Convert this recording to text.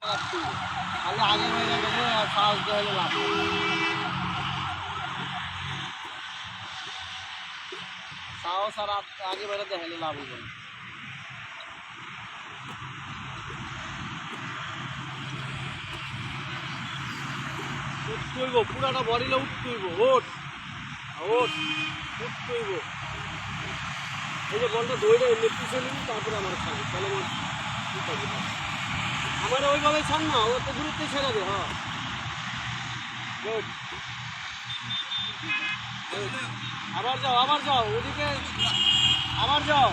খালি আগে বাইরে গেলে সাহস দিয়ে হলে লাভ সাহস আর আগে বাইরে দেখালে লাভ হবে না। উঠতেইব পুরাটা বড়িলে উঠতেইব ওঠ ওঠ উঠতেইব। এই যে বলটা দইটা এমনি পিছিয়ে নিবি তারপরে আমার ছাড়ি তাহলে আমার ওইভাবে ছাড় না ও তো দূরত্বে ছেড়ে দে। হ্যাঁ আবার যাও ওদিকে আবার যাও